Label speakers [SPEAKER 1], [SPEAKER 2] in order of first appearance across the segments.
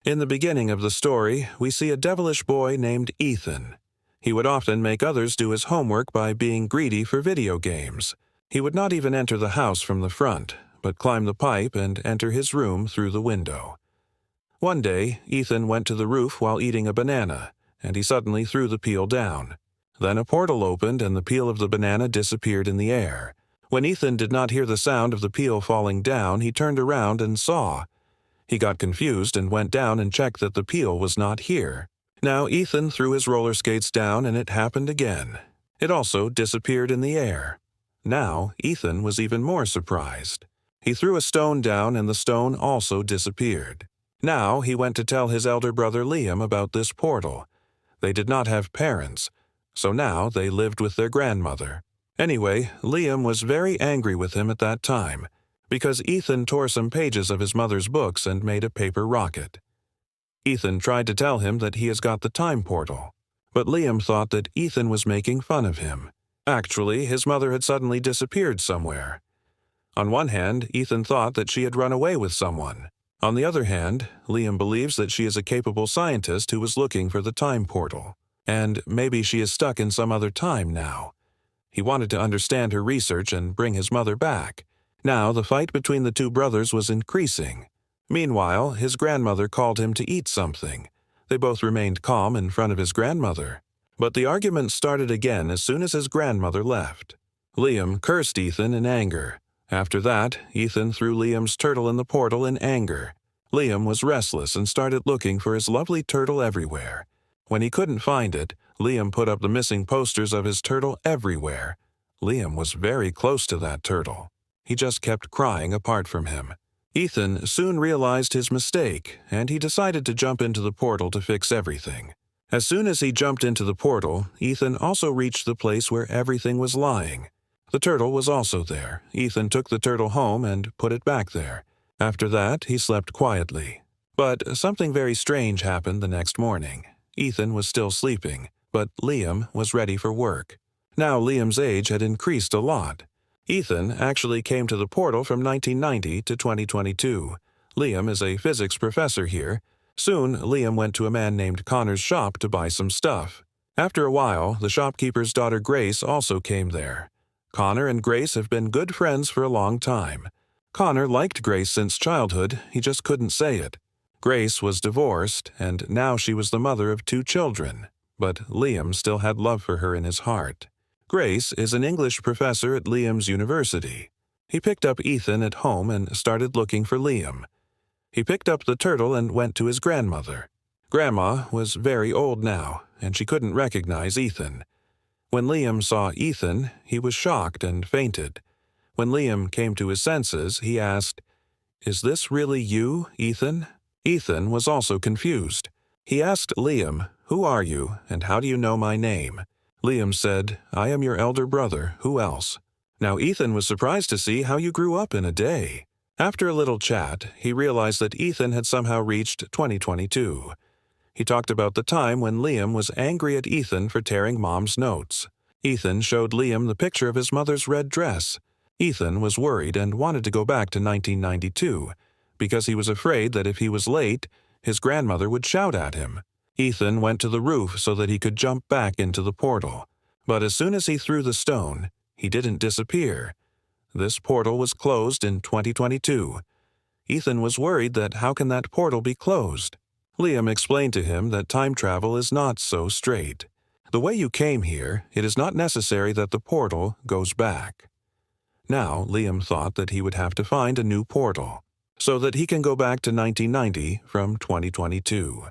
[SPEAKER 1] In the beginning of the story, we see a devilish boy named Ethan. He would often make others do his homework by being greedy for video games. He would not even enter the house from the front, but climb the pipe and enter his room through the window. One day, Ethan went to the roof while eating a banana, and he suddenly threw the peel down. Then a portal opened and the peel of the banana disappeared in the air. When Ethan did not hear the sound of the peel falling down, he turned around and saw. He got confused and went down and checked that the peel was not here. Now Ethan threw his roller skates down and it happened again. It also disappeared in the air. Now Ethan was even more surprised. He threw a stone down and the stone also disappeared. Now he went to tell his elder brother Liam about this portal. They did not have parents, so now they lived with their grandmother. Anyway, Liam was very angry with him at that time, because Ethan tore some pages of his mother's books and made a paper rocket. Ethan tried to tell him that he has got the time portal, but Liam thought that Ethan was making fun of him. Actually, his mother had suddenly disappeared somewhere. On one hand, Ethan thought that she had run away with someone. On the other hand, Liam believes that she is a capable scientist who was looking for the time portal, and maybe she is stuck in some other time now. He wanted to understand her research and bring his mother back. Now the fight between the two brothers was increasing. Meanwhile, his grandmother called him to eat something. They both remained calm in front of his grandmother. But the argument started again as soon as his grandmother left. Liam cursed Ethan in anger. After that, Ethan threw Liam's turtle in the portal in anger. Liam was restless and started looking for his lovely turtle everywhere. When he couldn't find it, Liam put up the missing posters of his turtle everywhere. Liam was very close to that turtle. He just kept crying apart from him. Ethan soon realized his mistake, and he decided to jump into the portal to fix everything. As soon as he jumped into the portal, Ethan also reached the place where everything was lying. The turtle was also there. Ethan took the turtle home and put it back there. After that, he slept quietly. But something very strange happened the next morning. Ethan was still sleeping, but Liam was ready for work. Now Liam's age had increased a lot. Ethan actually came to the portal from 1990 to 2022. Liam is a physics professor here. Soon, Liam went to a man named Connor's shop to buy some stuff. After a while, the shopkeeper's daughter Grace also came there. Connor and Grace have been good friends for a long time. Connor liked Grace since childhood, he just couldn't say it. Grace was divorced, and now she was the mother of 2 children, but Liam still had love for her in his heart. Grace is an English professor at Liam's university. He picked up Ethan at home and started looking for Liam. He picked up the turtle and went to his grandmother. Grandma was very old now, and she couldn't recognize Ethan. When Liam saw Ethan, he was shocked and fainted. When Liam came to his senses, he asked, "Is this really you, Ethan?" Ethan was also confused. He asked Liam, "Who are you, and how do you know my name?" Liam said, "I am your elder brother. Who else?" Now Ethan was surprised to see how you grew up in a day. After a little chat, he realized that Ethan had somehow reached 2022. He talked about the time when Liam was angry at Ethan for tearing Mom's notes. Ethan showed Liam the picture of his mother's red dress. Ethan was worried and wanted to go back to 1992, because he was afraid that if he was late, his grandmother would shout at him. Ethan went to the roof so that he could jump back into the portal. But as soon as he threw the stone, he didn't disappear. This portal was closed in 2022. Ethan was worried that how can that portal be closed? Liam explained to him that time travel is not so straight. The way you came here, it is not necessary that the portal goes back. Now Liam thought that he would have to find a new portal, so that he can go back to 1990 from 2022.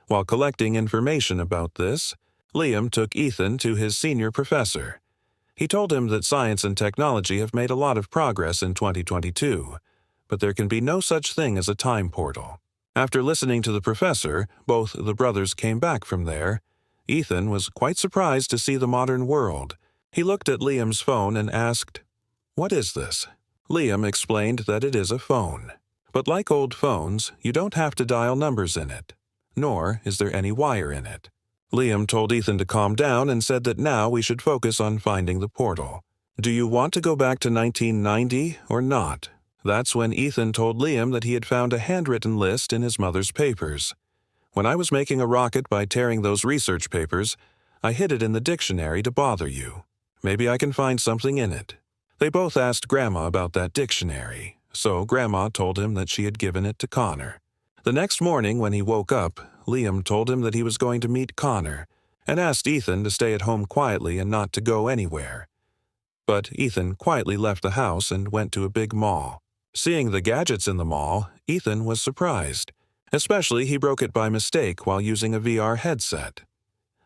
[SPEAKER 1] While collecting information about this, Liam took Ethan to his senior professor. He told him that science and technology have made a lot of progress in 2022, but there can be no such thing as a time portal. After listening to the professor, both the brothers came back from there. Ethan was quite surprised to see the modern world. He looked at Liam's phone and asked, "What is this?" Liam explained that it is a phone. But like old phones, you don't have to dial numbers in it, nor is there any wire in it. Liam told Ethan to calm down and said that now we should focus on finding the portal. "Do you want to go back to 1990 or not?" That's when Ethan told Liam that he had found a handwritten list in his mother's papers. "When I was making a rocket by tearing those research papers, I hid it in the dictionary to bother you. Maybe I can find something in it." They both asked Grandma about that dictionary, so Grandma told him that she had given it to Connor. The next morning when he woke up, Liam told him that he was going to meet Connor, and asked Ethan to stay at home quietly and not to go anywhere. But Ethan quietly left the house and went to a big mall. Seeing the gadgets in the mall, Ethan was surprised. Especially he broke it by mistake while using a VR headset.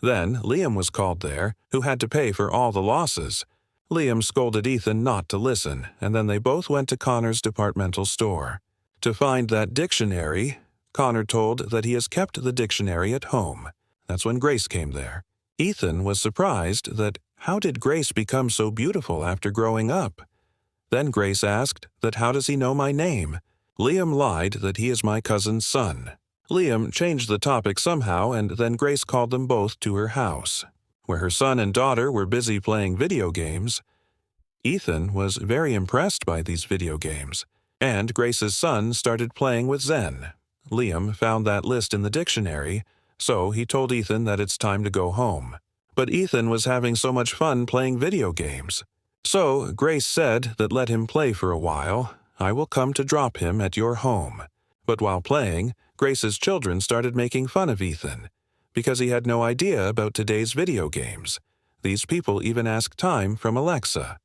[SPEAKER 1] Then Liam was called there, who had to pay for all the losses. Liam scolded Ethan not to listen, and then they both went to Connor's departmental store. To find that dictionary, Connor told that he has kept the dictionary at home. That's when Grace came there. Ethan was surprised that how did Grace become so beautiful after growing up? Then Grace asked that how does he know my name? Liam lied that he is my cousin's son. Liam changed the topic somehow, and then Grace called them both to her house, where her son and daughter were busy playing video games. Ethan was very impressed by these video games, and Grace's son started playing with Zen. Liam found that list in the dictionary, so he told Ethan that it's time to go home. But Ethan was having so much fun playing video games. So Grace said that let him play for a while. I will come to drop him at your home. But while playing, Grace's children started making fun of Ethan, because he had no idea about today's video games. These people even asked time from Alexa.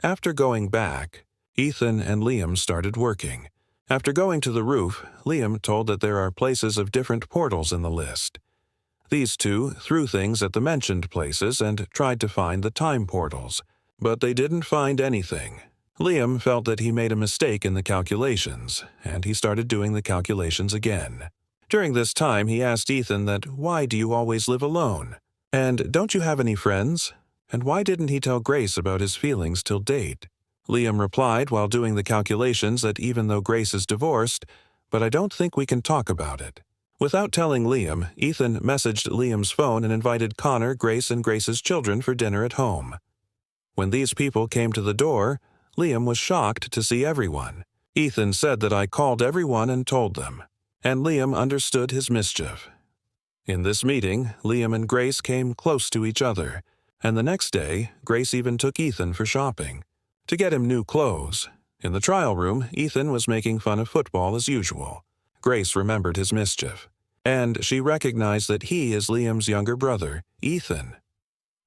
[SPEAKER 1] After going back, Ethan and Liam started working. After going to the roof, Liam told that there are places of different portals in the list. These two threw things at the mentioned places and tried to find the time portals, but they didn't find anything. Liam felt that he made a mistake in the calculations, and he started doing the calculations again. During this time, he asked Ethan that, "Why do you always live alone? And don't you have any friends? And why didn't he tell Grace about his feelings till date?" Liam replied while doing the calculations that even though Grace is divorced, but I don't think we can talk about it. Without telling Liam, Ethan messaged Liam's phone and invited Connor, Grace, and Grace's children for dinner at home. When these people came to the door, Liam was shocked to see everyone. Ethan said that I called everyone and told them, and Liam understood his mischief. In this meeting, Liam and Grace came close to each other, and the next day, Grace even took Ethan for shopping, to get him new clothes. In the trial room, Ethan was making fun of football as usual. Grace remembered his mischief, and she recognized that he is Liam's younger brother, Ethan.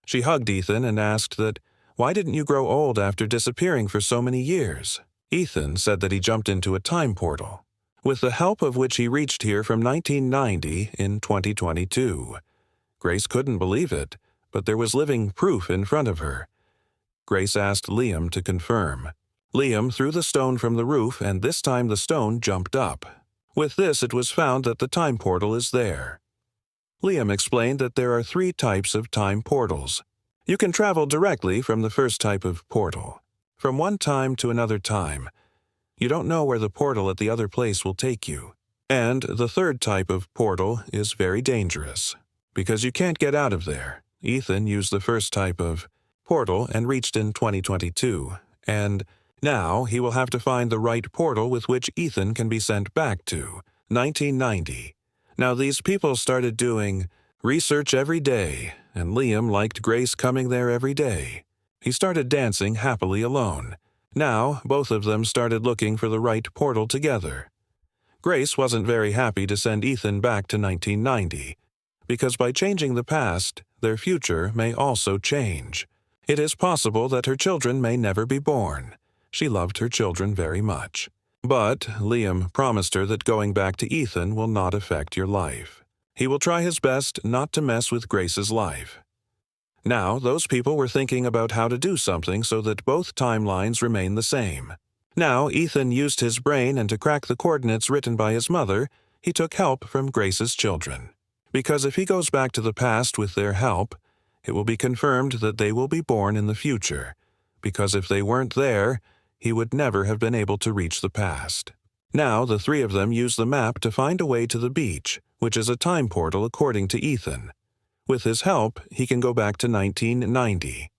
[SPEAKER 1] She hugged Ethan and asked that, "Why didn't you grow old after disappearing for so many years?" Ethan said that he jumped into a time portal, with the help of which he reached here from 1990 in 2022. Grace couldn't believe it, but there was living proof in front of her. Grace asked Liam to confirm. Liam threw the stone from the roof, and this time the stone jumped up. With this, it was found that the time portal is there. Liam explained that there are 3 types of time portals. You can travel directly from the first type of portal, from one time to another time. You don't know where the portal at the other place will take you. And the third type of portal is very dangerous, because you can't get out of there. Ethan used the first type of portal and reached in 2022, and now he will have to find the right portal with which Ethan can be sent back to 1990. Now these people started doing research every day, and Liam liked Grace coming there every day. He started dancing happily alone. Now, both of them started looking for the right portal together. Grace wasn't very happy to send Ethan back to 1990, because by changing the past, their future may also change. It is possible that her children may never be born. She loved her children very much. But Liam promised her that going back to Ethan will not affect your life. He will try his best not to mess with Grace's life. Now, those people were thinking about how to do something so that both timelines remain the same. Now, Ethan used his brain, and to crack the coordinates written by his mother, he took help from Grace's children. Because if he goes back to the past with their help, it will be confirmed that they will be born in the future. Because if they weren't there, he would never have been able to reach the past. Now, the 3 of them use the map to find a way to the beach, which is a time portal according to Ethan. With his help, he can go back to 1990.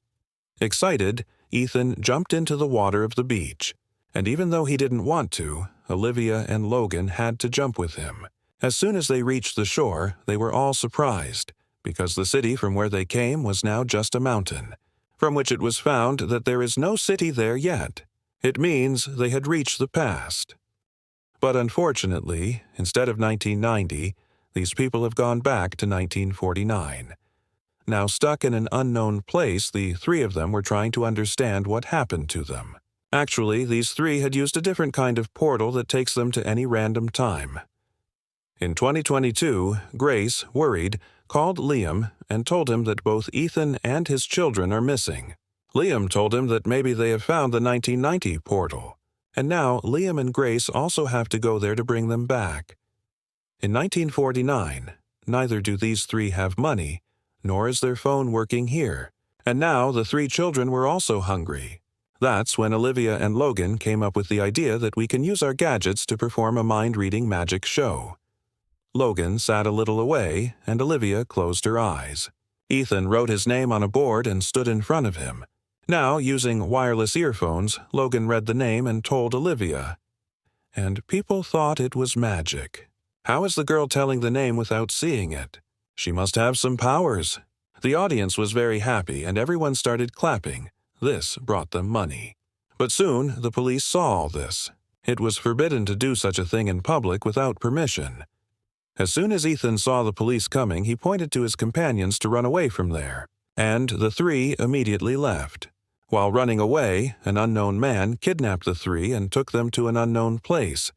[SPEAKER 1] Excited, Ethan jumped into the water of the beach. And even though he didn't want to, Olivia and Logan had to jump with him. As soon as they reached the shore, they were all surprised, because the city from where they came was now just a mountain, from which it was found that there is no city there yet. It means they had reached the past. But unfortunately, instead of 1990, these people have gone back to 1949. Now stuck in an unknown place, the three of them were trying to understand what happened to them. Actually, these three had used a different kind of portal that takes them to any random time. In 2022, Grace, worried, called Liam and told him that both Ethan and his children are missing. Liam told him that maybe they have found the 1990 portal, and now Liam and Grace also have to go there to bring them back. In 1949, neither do these three have money, nor is their phone working here, and now the three children were also hungry. That's when Olivia and Logan came up with the idea that we can use our gadgets to perform a mind-reading magic show. Logan sat a little away, and Olivia closed her eyes. Ethan wrote his name on a board and stood in front of him. Now, using wireless earphones, Logan read the name and told Olivia. And people thought it was magic. How is the girl telling the name without seeing it? She must have some powers. The audience was very happy, and everyone started clapping. This brought them money. But soon, the police saw all this. It was forbidden to do such a thing in public without permission. As soon as Ethan saw the police coming, he pointed to his companions to run away from there, and the three immediately left. While running away, an unknown man kidnapped the three and took them to an unknown place,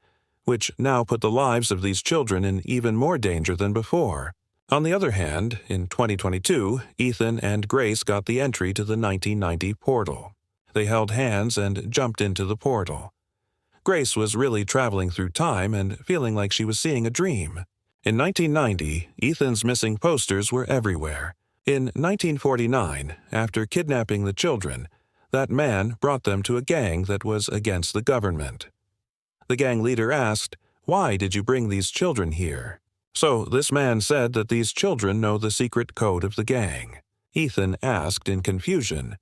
[SPEAKER 1] which now put the lives of these children in even more danger than before. On the other hand, in 2022, Ethan and Grace got the entry to the 1990 portal. They held hands and jumped into the portal. Grace was really traveling through time and feeling like she was seeing a dream. In 1990, Ethan's missing posters were everywhere. In 1949, after kidnapping the children, that man brought them to a gang that was against the government. The gang leader asked, "Why did you bring these children here?" So this man said that these children know the secret code of the gang. Ethan asked in confusion,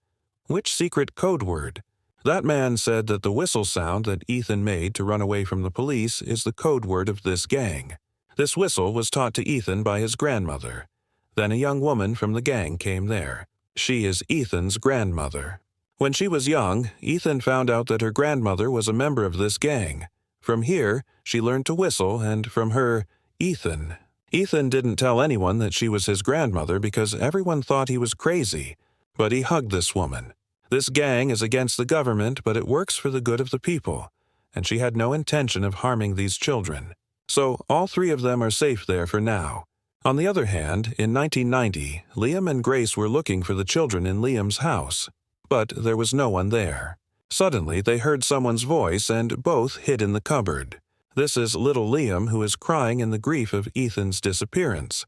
[SPEAKER 1] "Which secret code word?" That man said that the whistle sound that Ethan made to run away from the police is the code word of this gang. This whistle was taught to Ethan by his grandmother. Then a young woman from the gang came there. She is Ethan's grandmother. When she was young, Ethan found out that her grandmother was a member of this gang. From here, she learned to whistle, and from her, Ethan. Ethan didn't tell anyone that she was his grandmother because everyone thought he was crazy, but he hugged this woman. This gang is against the government, but it works for the good of the people, and she had no intention of harming these children. So all three of them are safe there for now. On the other hand, in 1990, Liam and Grace were looking for the children in Liam's house, but there was no one there. Suddenly, they heard someone's voice and both hid in the cupboard. This is little Liam, who is crying in the grief of Ethan's disappearance.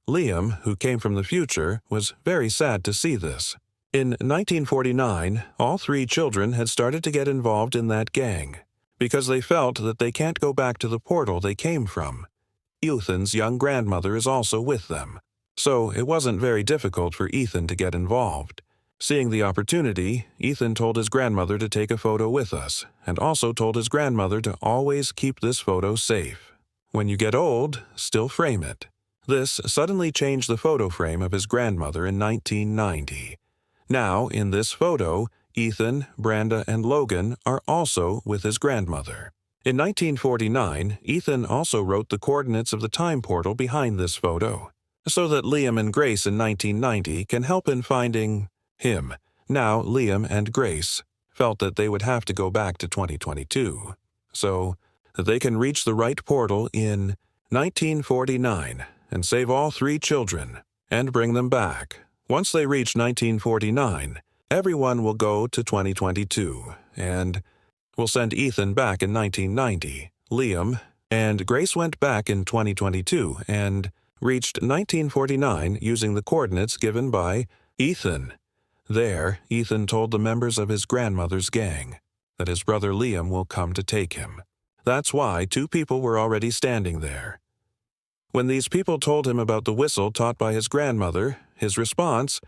[SPEAKER 1] Liam, who came from the future, was very sad to see this. In 1949, all three children had started to get involved in that gang, because they felt that they can't go back to the portal they came from. Ethan's young grandmother is also with them, so it wasn't very difficult for Ethan to get involved. Seeing the opportunity, Ethan told his grandmother to take a photo with us, and also told his grandmother to always keep this photo safe. When you get old, still frame it. This suddenly changed the photo frame of his grandmother in 1990. Now, in this photo, Ethan, Brenda, and Logan are also with his grandmother. In 1949, Ethan also wrote the coordinates of the time portal behind this photo, so that Liam and Grace in 1990 can help in finding him. Now, Liam and Grace felt that they would have to go back to 2022, so that they can reach the right portal in 1949 and save all three children and bring them back. Once they reach 1949, everyone will go to 2022, and we'll send Ethan back in 1990. Liam and Grace went back in 2022 and reached 1949 using the coordinates given by Ethan. There, Ethan told the members of his grandmother's gang that his brother Liam will come to take him. That's why two people were already standing there. When these people told him about the whistle taught by his grandmother, his response,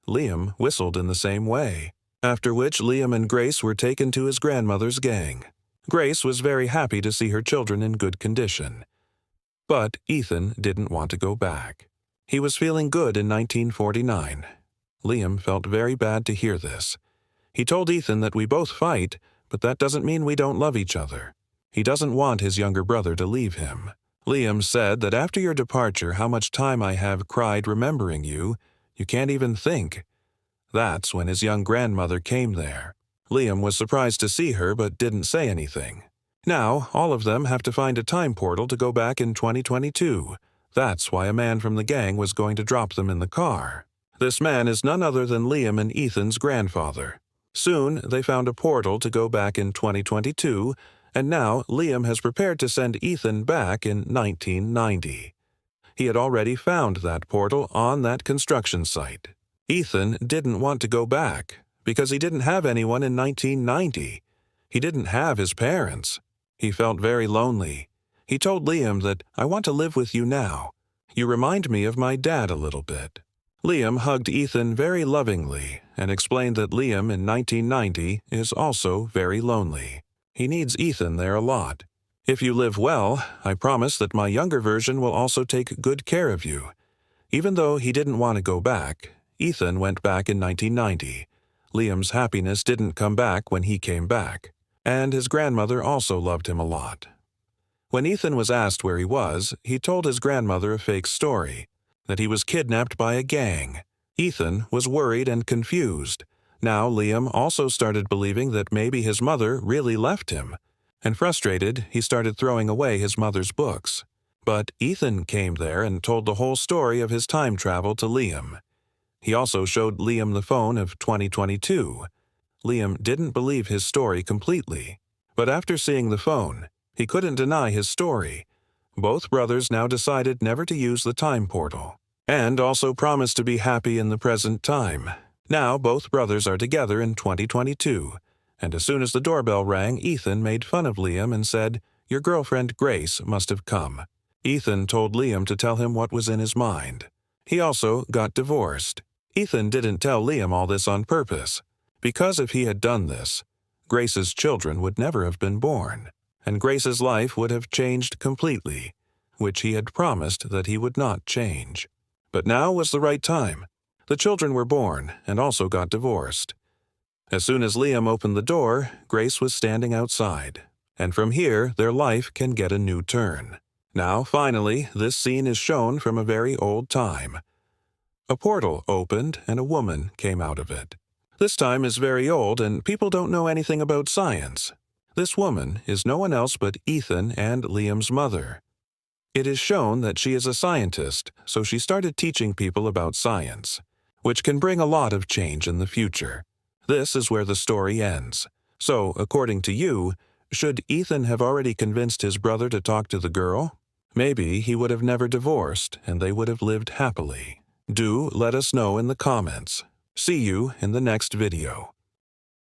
[SPEAKER 1] Liam whistled in the same way. after which Liam and Grace were taken to his grandmother's gang. Grace was very happy to see her children in good condition. But Ethan didn't want to go back. He was feeling good in 1949. Liam felt very bad to hear this. He told Ethan that we both fight, but that doesn't mean we don't love each other. He doesn't want his younger brother to leave him. Liam said that after your departure, how much time I have cried remembering you, you can't even think. That's when his young grandmother came there. Liam was surprised to see her but didn't say anything. Now, all of them have to find a time portal to go back in 2022. That's why a man from the gang was going to drop them in the car. This man is none other than Liam and Ethan's grandfather. Soon, they found a portal to go back in 2022, and now Liam has prepared to send Ethan back in 1990. He had already found that portal on that construction site. Ethan didn't want to go back because he didn't have anyone in 1990. He didn't have his parents. He felt very lonely. He told Liam that, "I want to live with you now. You remind me of my dad a little bit." Liam hugged Ethan very lovingly and explained that Liam in 1990 is also very lonely. He needs Ethan there a lot. "If you live well, I promise that my younger version will also take good care of you." Even though he didn't want to go back, Ethan went back in 1990. Liam's happiness didn't come back when he came back, and his grandmother also loved him a lot. When Ethan was asked where he was, he told his grandmother a fake story, that he was kidnapped by a gang. Ethan was worried and confused. Now Liam also started believing that maybe his mother really left him, and frustrated, he started throwing away his mother's books. But Ethan came there and told the whole story of his time travel to Liam. He also showed Liam the phone of 2022. Liam didn't believe his story completely, but after seeing the phone, he couldn't deny his story. Both brothers now decided never to use the time portal, and also promised to be happy in the present time. Now both brothers are together in 2022, and as soon as the doorbell rang, Ethan made fun of Liam and said, "Your girlfriend Grace must have come." Ethan told Liam to tell him what was in his mind. He also got divorced. Ethan didn't tell Liam all this on purpose, because if he had done this, Grace's children would never have been born, and Grace's life would have changed completely, which he had promised that he would not change. But now was the right time. The children were born and also got divorced. As soon as Liam opened the door, Grace was standing outside, and from here their life can get a new turn. Now, finally, this scene is shown from a very old time. A portal opened and a woman came out of it. This time is very old and people don't know anything about science. This woman is no one else but Ethan and Liam's mother. It is shown that she is a scientist, so she started teaching people about science, which can bring a lot of change in the future. This is where the story ends. So, according to you, should Ethan have already convinced his brother to talk to the girl? Maybe he would have never divorced and they would have lived happily. Do let us know in the comments. See you in the next video.